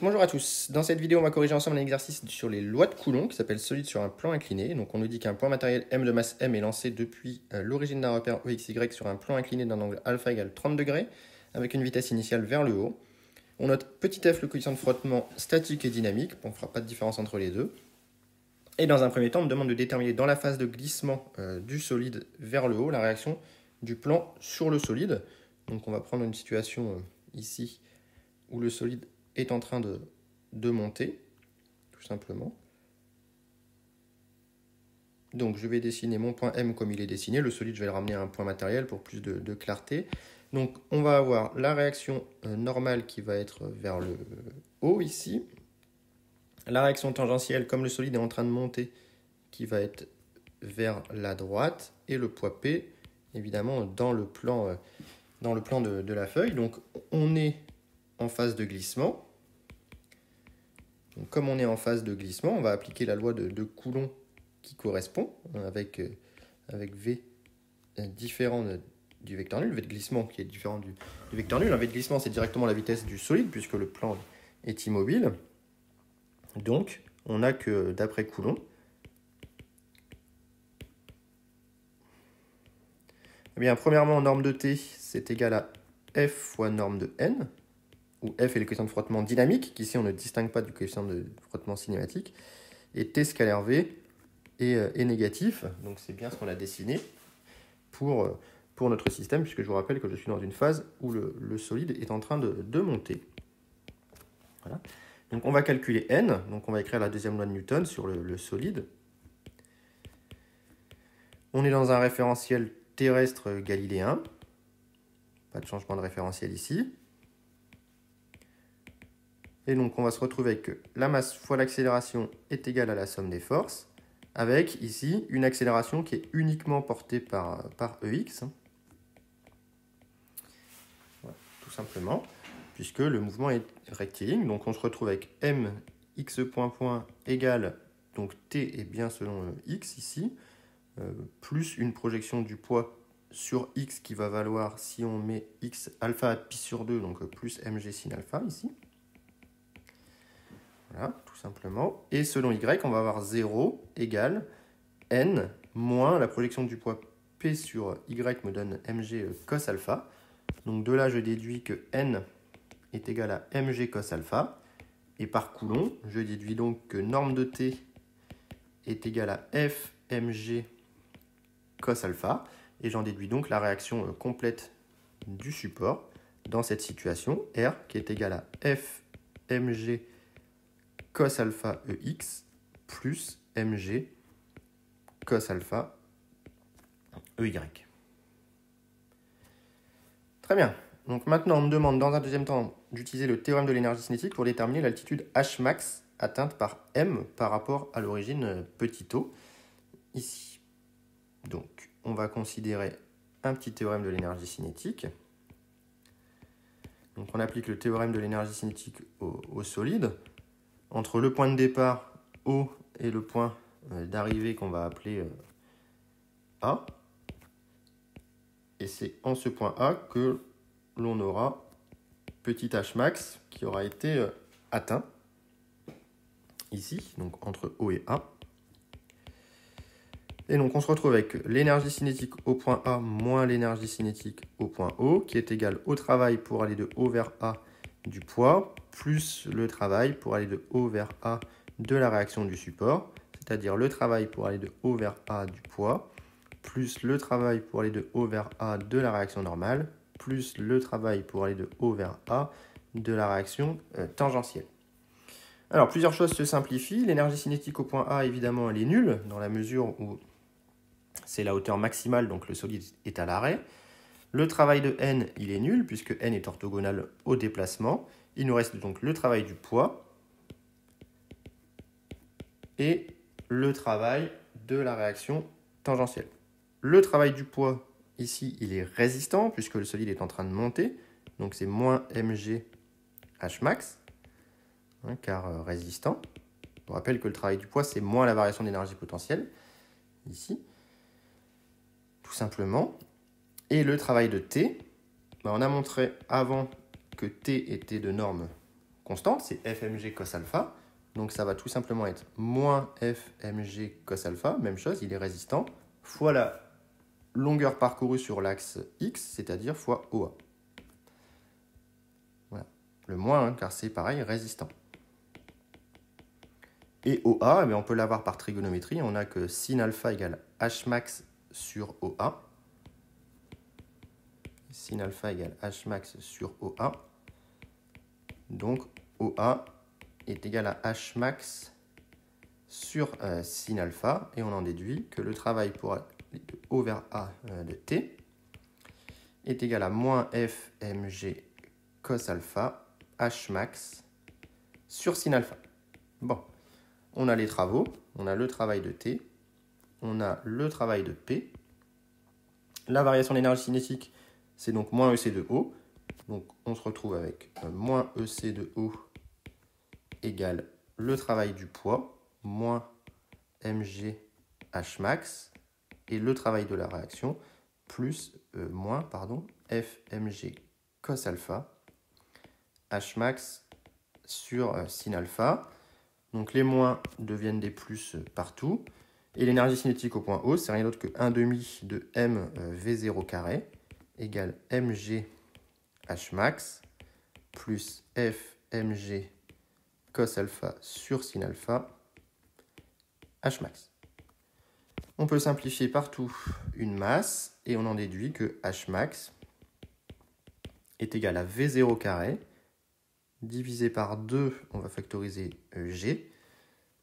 Bonjour à tous. Dans cette vidéo, on va corriger ensemble un exercice sur les lois de Coulomb qui s'appelle solide sur un plan incliné. Donc on nous dit qu'un point matériel M de masse M est lancé depuis l'origine d'un repère EXY sur un plan incliné d'un angle alpha égale 30 degrés avec une vitesse initiale vers le haut. On note petit f le coefficient de frottement statique et dynamique. On ne fera pas de différence entre les deux. Et dans un premier temps, on me demande de déterminer dans la phase de glissement du solide vers le haut la réaction du plan sur le solide. Donc on va prendre une situation ici où le solide est en train de monter, tout simplement. Donc je vais dessiner mon point M comme il est dessiné. Le solide, je vais le ramener à un point matériel pour plus de clarté. Donc on va avoir la réaction normale qui va être vers le haut ici. La réaction tangentielle, comme le solide est en train de monter, qui va être vers la droite. Et le poids P, évidemment, dans le plan de la feuille. Donc on est en phase de glissement. Donc, comme on est en phase de glissement, on va appliquer la loi de Coulomb qui correspond avec V différent du vecteur nul, V de glissement qui est différent du vecteur nul. Un V de glissement, c'est directement la vitesse du solide puisque le plan est immobile. Donc, on n'a que d'après Coulomb, eh bien, premièrement, norme de T, c'est égal à F fois norme de N, où F est le coefficient de frottement dynamique, qu'ici on ne distingue pas du coefficient de frottement cinématique, et T scalaire V est négatif, donc c'est bien ce qu'on a dessiné pour notre système, puisque je vous rappelle que je suis dans une phase où le solide est en train de monter. Voilà. Donc on va calculer N, donc on va écrire la deuxième loi de Newton sur le solide. On est dans un référentiel terrestre galiléen, pas de changement de référentiel ici. Et donc, on va se retrouver avec la masse fois l'accélération est égale à la somme des forces, avec ici une accélération qui est uniquement portée par EX. Voilà, tout simplement, puisque le mouvement est rectiligne. Donc, on se retrouve avec M x point égale, donc T est bien selon X ici, plus une projection du poids sur X qui va valoir, si on met X alpha pi sur 2, donc plus mg sin alpha ici. Voilà, tout simplement. Et selon y, on va avoir 0 égale n moins la projection du poids p sur y me donne mg cos alpha. Donc de là, je déduis que n est égal à mg cos alpha. Et par Coulomb, je déduis donc que norme de t est égale à f mg cos alpha. Et j'en déduis donc la réaction complète du support dans cette situation, R qui est égal à f mg cos alpha EX plus mg cos alpha EY. Très bien. Donc maintenant, on me demande dans un deuxième temps d'utiliser le théorème de l'énergie cinétique pour déterminer l'altitude Hmax atteinte par M par rapport à l'origine petit o, ici. Donc, on va considérer un petit théorème de l'énergie cinétique. Donc, on applique le théorème de l'énergie cinétique au solide. Entre le point de départ O et le point d'arrivée qu'on va appeler A. Et c'est en ce point A que l'on aura petit Hmax qui aura été atteint, ici, donc entre O et A. Et donc on se retrouve avec l'énergie cinétique au point A moins l'énergie cinétique au point O, qui est égale au travail pour aller de O vers A du poids, plus le travail pour aller de O vers A de la réaction du support, c'est-à-dire le travail pour aller de O vers A du poids, plus le travail pour aller de O vers A de la réaction normale, plus le travail pour aller de O vers A de la réaction tangentielle. Alors, plusieurs choses se simplifient. L'énergie cinétique au point A, évidemment, elle est nulle, dans la mesure où c'est la hauteur maximale, donc le solide est à l'arrêt. Le travail de N, il est nul, puisque N est orthogonal au déplacement. Il nous reste donc le travail du poids et le travail de la réaction tangentielle. Le travail du poids, ici, il est résistant, puisque le solide est en train de monter. Donc c'est moins mg Hmax, car résistant. Je vous rappelle que le travail du poids, c'est moins la variation d'énergie potentielle, ici, tout simplement. Et le travail de T, on a montré avant que T était de norme constante, c'est fmg cos alpha. Donc ça va tout simplement être moins fmg cos alpha, même chose, il est résistant, fois la longueur parcourue sur l'axe x, c'est-à-dire fois OA. Voilà. Le moins, hein, car c'est pareil, résistant. Et OA, on peut l'avoir par trigonométrie, on a que sin alpha égale h max sur OA. Sin alpha égale h max sur OA. Donc OA est égal à h max sur sin alpha, et on en déduit que le travail pour aller de O vers A de T est égal à moins fmg cos alpha h max sur sin alpha. Bon, on a les travaux, on a le travail de T, on a le travail de P. La variation d'énergie cinétique, c'est donc moins EC de O. Donc on se retrouve avec moins EC de O égale le travail du poids, moins mg h max, et le travail de la réaction, plus fmg cos alpha h max sur sin alpha. Donc les moins deviennent des plus partout. Et l'énergie cinétique au point O, c'est rien d'autre que 1/2 de m v0 carré égale mg h max plus fmg cos alpha sur sin alpha h max. On peut simplifier partout une masse et on en déduit que h max est égal à v0 carré divisé par 2, on va factoriser g,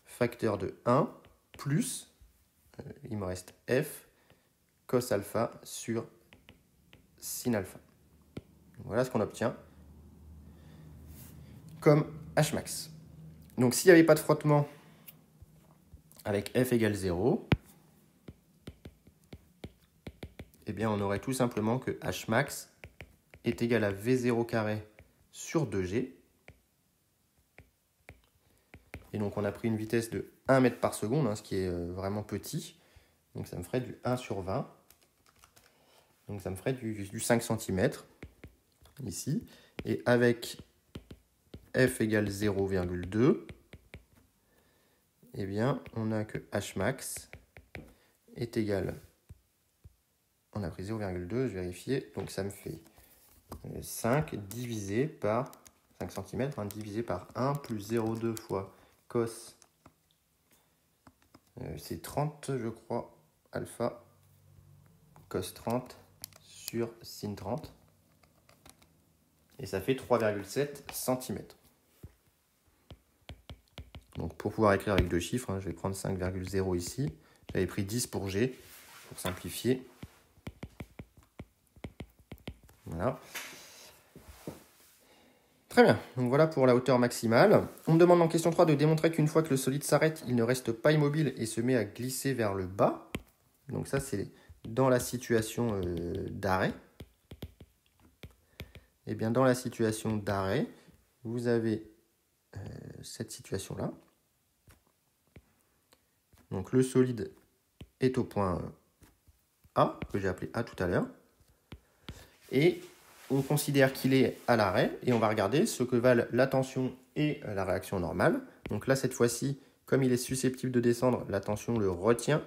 facteur de 1 plus, il me reste f cos alpha sur sin alpha. Voilà ce qu'on obtient comme h max. Donc s'il n'y avait pas de frottement avec f égale 0, eh bien on aurait tout simplement que h max est égal à v0 carré sur 2g. Et donc on a pris une vitesse de 1 mètre par seconde, ce qui est vraiment petit. Donc ça me ferait du 1 sur 20. Donc ça me ferait du 5 cm ici. Et avec f égale 0,2, eh bien on a que h max est égal, on a pris 0,2, je vérifie, donc ça me fait 5 divisé par 5 cm, divisé par 1 plus 0,2 fois cos, c'est 30 je crois, alpha, cos 30 sur sin 30, et ça fait 3,7 cm. Donc pour pouvoir écrire avec deux chiffres, je vais prendre 5,0 ici, j'avais pris 10 pour G, pour simplifier. Voilà. Très bien, donc voilà pour la hauteur maximale. On me demande en question 3 de démontrer qu'une fois que le solide s'arrête, il ne reste pas immobile et se met à glisser vers le bas. Donc ça, c'est dans la situation d'arrêt. Et bien dans la situation d'arrêt, vous avez cette situation-là. Donc le solide est au point A, que j'ai appelé A tout à l'heure. Et on considère qu'il est à l'arrêt et on va regarder ce que valent la tension et la réaction normale. Donc là, cette fois-ci, comme il est susceptible de descendre, la tension le retient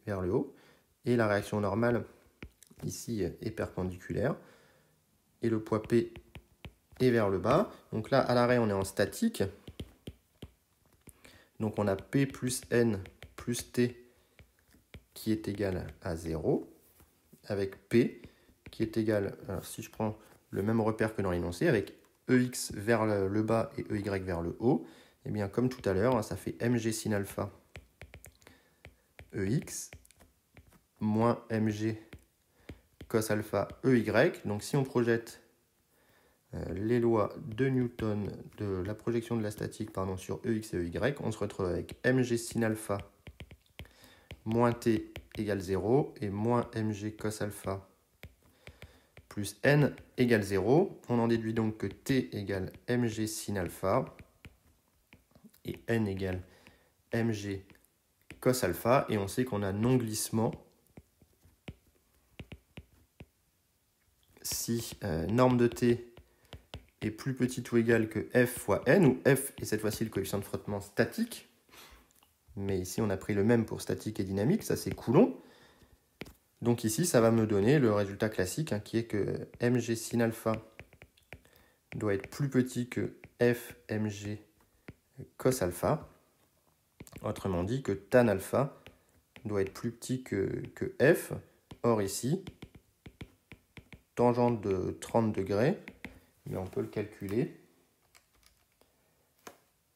vers le haut et la réaction normale ici est perpendiculaire et le poids P est vers le bas. Donc là, à l'arrêt, on est en statique. Donc on a P plus N plus T qui est égal à 0 avec P qui est égal, alors si je prends le même repère que dans l'énoncé, avec EX vers le bas et EY vers le haut, et bien comme tout à l'heure, ça fait mg sin alpha EX moins mg cos alpha EY. Donc si on projette les lois de Newton de la projection de la statique sur EX et EY, on se retrouve avec mg sin alpha moins t égale 0 et moins mg cos alpha plus n égale 0. On en déduit donc que t égale mg sin alpha et n égale mg cos alpha. Et on sait qu'on a non-glissement si norme de t est plus petit ou égal que F fois N, où F est cette fois-ci le coefficient de frottement statique. Mais ici, on a pris le même pour statique et dynamique, ça c'est Coulomb. Donc ici, ça va me donner le résultat classique, qui est que mg sin alpha doit être plus petit que f mg cos alpha. Autrement dit, que tan alpha doit être plus petit que f. Or ici, tangente de 30 degrés, mais on peut le calculer.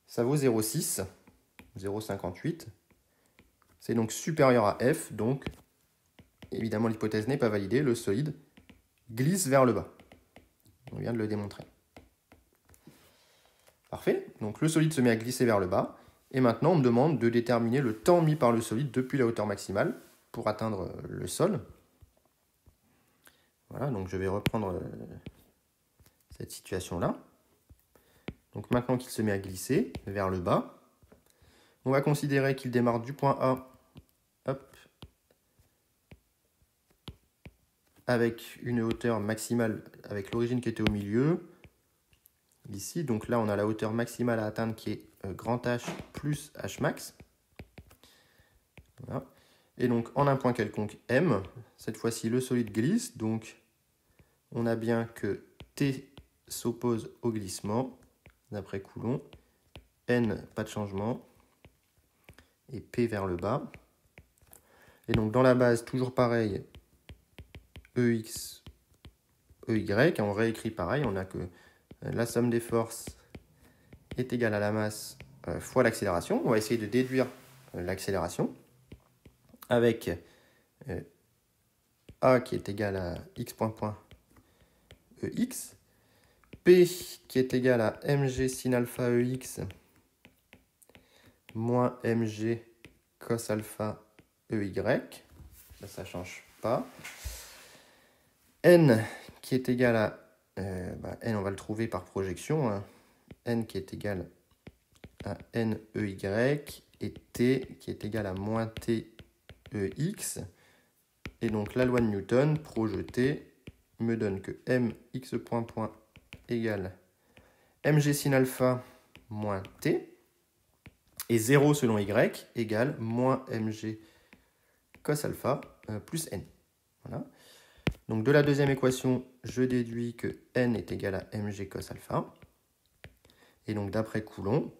Ça vaut 0,6, 0,58. C'est donc supérieur à f, donc évidemment l'hypothèse n'est pas validée, le solide glisse vers le bas. On vient de le démontrer. Parfait, donc le solide se met à glisser vers le bas, et maintenant on me demande de déterminer le temps mis par le solide depuis la hauteur maximale pour atteindre le sol. Voilà, donc je vais reprendre cette situation-là. Donc maintenant qu'il se met à glisser vers le bas, on va considérer qu'il démarre du point A, hop, avec une hauteur maximale, avec l'origine qui était au milieu, ici. Donc là, on a la hauteur maximale à atteindre qui est grand H plus H max. Voilà. Et donc, en un point quelconque M, cette fois-ci, le solide glisse. Donc, on a bien que T s'oppose au glissement, d'après Coulomb. N, pas de changement. Et P vers le bas. Et donc, dans la base, toujours pareil, EX, EY. On réécrit pareil. On a que la somme des forces est égale à la masse fois l'accélération. On va essayer de déduire l'accélération avec A qui est égal à x point point EX, P qui est égal à mg sin alpha EX moins mg cos alpha EY. Ça ne change pas. N qui est égal à N, on va le trouver par projection. Hein. N qui est égal à NEY et T qui est égal à moins TEX. Et donc la loi de Newton projetée me donne que mx point point égale mg sin alpha moins T et 0 selon y égale moins mg cos alpha plus n. Voilà. Donc de la deuxième équation, je déduis que n est égal à mg cos alpha. Et donc d'après Coulomb,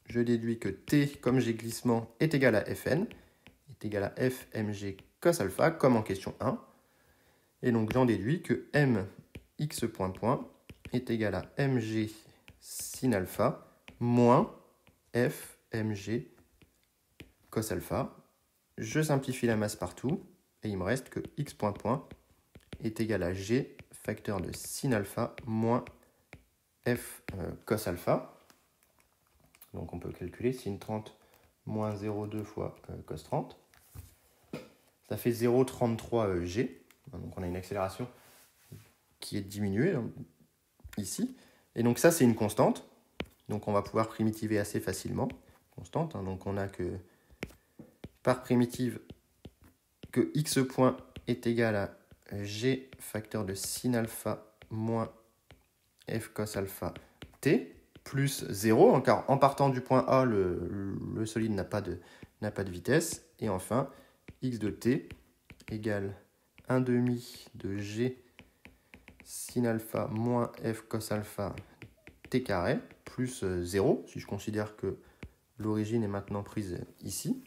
je déduis que t, comme j'ai glissement, est égal à fn, est égal à f mg cos alpha, comme en question 1. Et donc j'en déduis que mx point point est égal à mg sin alpha moins f mg cos alpha. Je simplifie la masse partout, et il me reste que x point point est égal à g facteur de sin alpha moins f cos alpha. Donc on peut calculer sin 30 moins 0,2 fois cos 30. Ça fait 0,33 g. Donc on a une accélération qui est diminuée ici. Et donc ça c'est une constante. Donc on va pouvoir primitiver assez facilement. Constante. Donc on a que par primitive que x point est égal à g facteur de sin alpha moins f cos alpha t plus 0, car en partant du point A, le solide n'a pas de vitesse. Et enfin, x de t égale 1 demi de g sin alpha moins f cos alpha t carré plus 0, si je considère que l'origine est maintenant prise ici.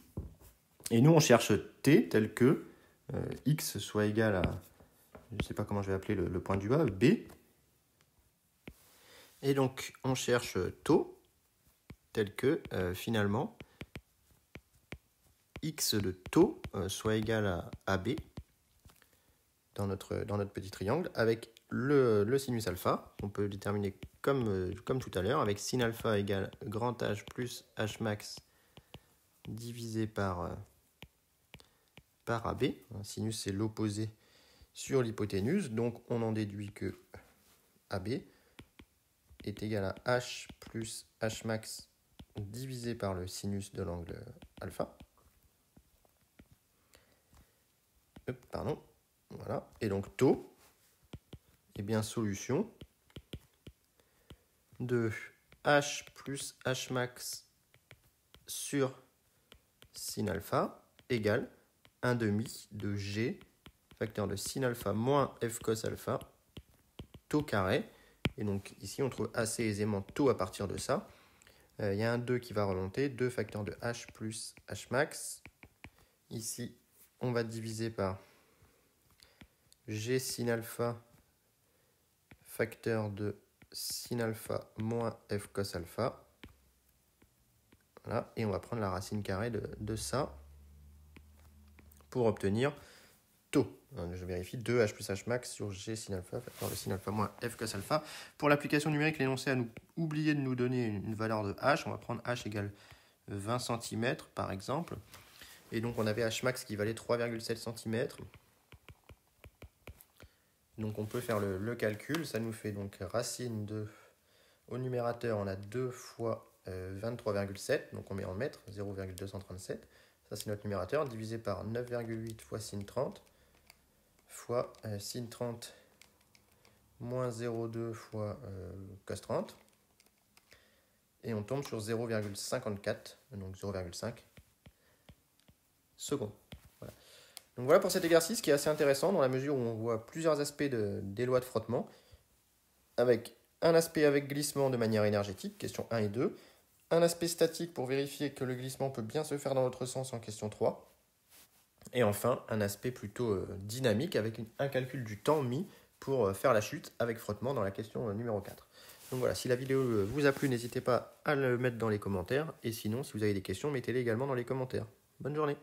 Et nous, on cherche t tel que x soit égal à, je ne sais pas comment je vais appeler le point du bas, b. Et donc, on cherche taux tel que, finalement, x de taux soit égal à AB dans notre petit triangle, avec le sinus alpha. On peut déterminer comme tout à l'heure, avec sin alpha égale grand H plus H max divisé par AB. Sinus, c'est l'opposé sur l'hypoténuse, donc on en déduit que AB est égal à H plus H max divisé par le sinus de l'angle alpha. Pardon. Voilà. Et donc taux, eh bien solution, de h plus h max sur sin alpha égale 1 demi de g, facteur de sin alpha moins f cos alpha, taux carré. Et donc ici, on trouve assez aisément taux à partir de ça. Il y a un 2 qui va remonter, 2 facteurs de h plus h max. Ici, on va diviser par g sin alpha, facteur de sin alpha moins f cos alpha. Voilà, et on va prendre la racine carrée de ça pour obtenir taux. Je vérifie 2h plus h max sur g sin alpha, facteur de sin alpha moins f cos alpha. Pour l'application numérique, l'énoncé a oublié de nous donner une valeur de h. On va prendre h égale 20 cm par exemple. Et donc on avait h max qui valait 3,7 cm. Donc on peut faire le calcul. Ça nous fait donc racine de... Au numérateur, on a 2 fois 23,7. Donc on met en mètres, 0,237. Ça c'est notre numérateur, divisé par 9,8 fois sin 30 fois sin 30 moins 0,2 fois cos 30. Et on tombe sur 0,54, donc 0,5 secondes. Voilà. Donc voilà pour cet exercice qui est assez intéressant dans la mesure où on voit plusieurs aspects des lois de frottement, avec un aspect avec glissement de manière énergétique, question 1 et 2, un aspect statique pour vérifier que le glissement peut bien se faire dans l'autre sens en question 3, et enfin un aspect plutôt dynamique avec un calcul du temps mis pour faire la chute avec frottement dans la question numéro 4. Donc voilà, si la vidéo vous a plu, n'hésitez pas à le mettre dans les commentaires, et sinon si vous avez des questions, mettez-les également dans les commentaires. Bonne journée!